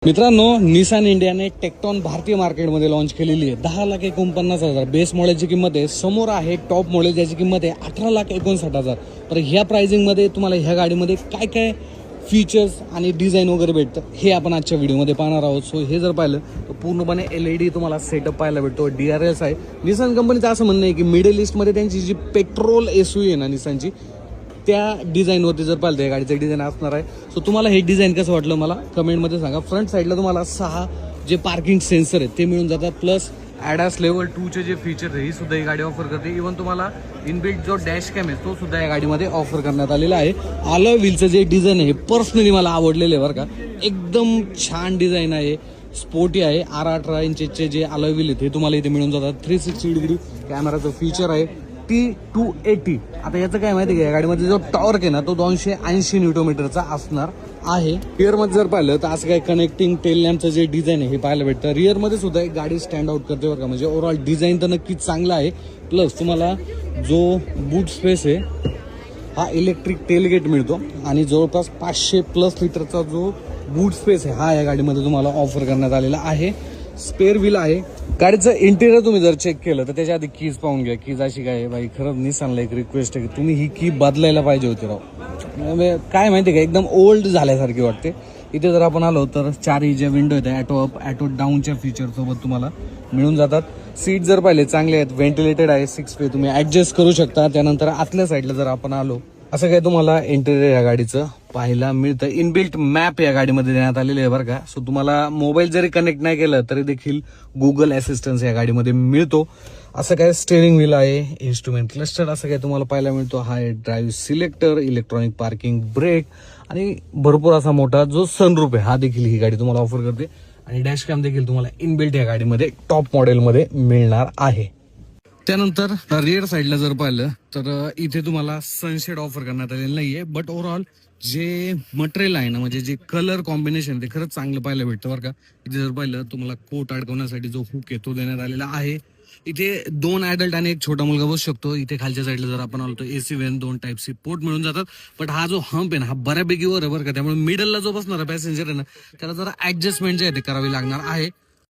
मित्रांनो, निसान इंडियाने टेक्टॉन भारतीय मार्केटमध्ये लॉन्च केलेली आहे. 10,49,000 बेस मॉडेलची किंमत आहे. समोर आहे टॉप मॉडेल ज्याची किंमत आहे 18,59,000. तर ह्या प्राइसिंगमध्ये तुम्हाला ह्या गाडीमध्ये काय काय फीचर्स आणि डिझाईन वगैरे भेटतं हे आपण आजच्या व्हिडिओमध्ये पाहणार आहोत. सो हे जर पाहिलं तर पूर्णपणे LED तुम्हाला सेटअप पाहायला भेटतो. DRS आहे. निसान कंपनीचं असं म्हणणं आहे की मिडल ईस्टमध्ये त्यांची जी पेट्रोल SUV आहे ना निसानची, त्या डिझाईनवरती जर पाहिलं तर या गाडीचं डिझाईन असणार आहे. सो तुम्हाला हे डिझाईन कसं वाटलं मला कमेंटमध्ये सांगा. फ्रंट साईडला तुम्हाला 6 जे पार्किंग सेन्सर आहेत ते मिळून जातात. प्लस ॲडास लेवल 2चे जे फीचर आहे ही सुद्धा ही गाडी ऑफर करते. इव्हन तुम्हाला इनबिल्ट जो डॅश कॅम आहे तो सुद्धा या गाडीमध्ये ऑफर करण्यात आलेला आहे. अलॉय व्हीलचं जे डिझाईन आहे हे पर्सनली मला आवडलेलं आहे बरं का. एकदम छान डिझाईन आहे, स्पोर्टी आहे. 18 इंचचे जे अलॉय व्हील आहेत हे तुम्हाला इथे मिळून जातात. 360 डिग्री कॅमेराचं फीचर आहे. T280. आता याचं काय माहिती आहे का, या गाडीमध्ये जो टॉर्क आहे ना तो 280 न्यूटोमीटरचा असणार आहे. रिअरमध्ये जर पाहिलं तर असं काय कनेक्टिंग टेल लॅम्पचं जे डिझाईन आहे हे पाहायला भेटतं. रिअरमध्ये सुद्धा एक गाडी स्टँड आउट करते बरं का. म्हणजे ओव्हरऑल डिझाईन तर नक्कीच चांगला आहे. प्लस तुम्हाला जो बूट स्पेस आहे हा इलेक्ट्रिक टेलगेट मिळतो आणि जवळपास 500+ लिटरचा जो बूट स्पेस आहे हा या गाडीमध्ये तुम्हाला ऑफर करण्यात आलेला आहे. स्पेअर व्हील आहे. गाडीचं इंटेरियर तुम्ही जर चेक केलं तर त्याच्या आधी कीज पाहून घ्या. कीज अशी काय भाई, खरंच निसानला एक रिक्वेस्ट आहे की तुम्ही ही की बदलायला पाहिजे होती राव. म्हणजे काय माहिती का, एकदम ओल्ड झाल्यासारखी वाटते. इथे जर आपण आलो तर 4 ज्या विंडो आहेत ॲटो अप ॲटो डाऊनच्या फीचरसोबत तुम्हाला मिळून जातात. सीट जर पाहिले चांगले आहेत, व्हेंटिलेटेड आहे. 6 वे तुम्ही ॲडजस्ट करू शकता. त्यानंतर आतल्या साईडला जर आपण आलो असं काय तुम्हाला इंटेरियर या गाडीचं पाहायला मिळतं. इनबिल्ट मॅप या गाडीमध्ये देण्यात आलेले आहे बरं का. सो तुम्हाला मोबाईल जरी कनेक्ट नाही केलं तरी देखील गुगल असिस्टन्स या गाडीमध्ये मिळतो. असं काय स्टेअरिंग व्हील आहे, इन्स्ट्रुमेंट क्लस्टर असं काय तुम्हाला पाहायला मिळतो. हा आहे drive selector, electronic parking brake आणि भरपूर असा मोठा जो सनरूफ आहे हा देखील ही गाडी तुम्हाला ऑफर करते. आणि डॅश कॅम देखील तुम्हाला इनबिल्ट या गाडीमध्ये टॉप मॉडेलमध्ये मिळणार आहे. त्यानंतर रिअर साईडला जर पाहिलं तर इथे तुम्हाला सनशेड ऑफर करण्यात आलेलं नाहीये. बट ओव्हरऑल जे मटेरियल आहे ना, म्हणजे जे कलर कॉम्बिनेशन ते खरंच चांगलं पाहायला भेटतं बरं का. इथे जर पाहिलं तुम्हाला कोट अडकवण्यासाठी जो हुक आहे तो देण्यात आलेला आहे. इथे 2 ॲडल्ट आणि एक छोटा मुलगा बसू शकतो. इथे खालच्या साईडला जर आपण आलो तर AC वेन 2 टाईपचे पोर्ट मिळून जातात. बट हा जो हंप आहे ना हा बऱ्यापैकी वर आहे बरं का. त्यामुळे मिडलला जो बसणारा पॅसेंजर आहे ना त्याला जरा ऍडजस्टमेंट जे आहे ते करावी लागणार आहे.